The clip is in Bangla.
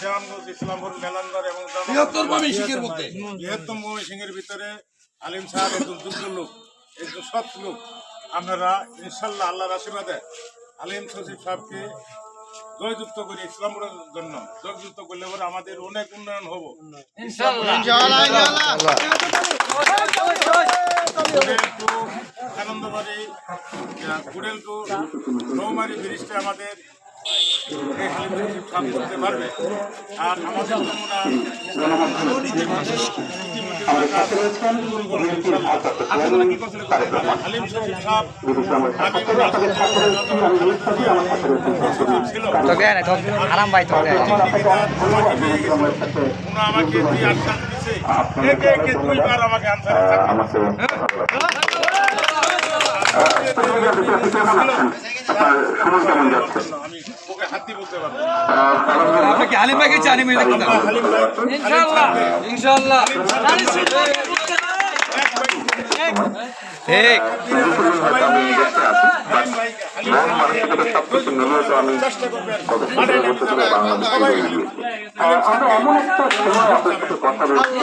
দেওয়ানগঞ্জ, ইসলামপুর, মেলান্দর এবং বৃহত্তর ময়মনসিংহের মধ্যে বৃহত্তম ময়মনসিংহের ভিতরে আলিম সাহেব একজন যোগ্য লোক, একজন সৎ লোক। আপনারা ইনশাল্লাহ আল্লাহর আশীর্বাদে আলিম সচিব সাহেবকে জয়যুক্ত করি, ইসলামপুরের জন্য জয়যুক্ত করলে পরে আমাদের অনেক উন্নয়ন হব আনন্দবাড়ি কুড়েল টু নৌমারি ব্রিজটা আমাদের এই আলিম সচিব সাহেব করতে পারবে। আর আমাদের আলিম সচিব সাহেব ছিল আরাম ভাই তো আমাকে দিয়ে আশ্বাস দিচ্ছে একে একে 2 বার আমাকে আনসারে আমি ওকে হাতি বলতে পারবো। আপনি কি আলিম ভাইকে চানি মিলে দেখতে ইনশাআল্লাহ ইনশাআল্লাহ ঠিক চেষ্টা করবেন আমরা এমন একটা সময় আপনার সাথে কথা বলছি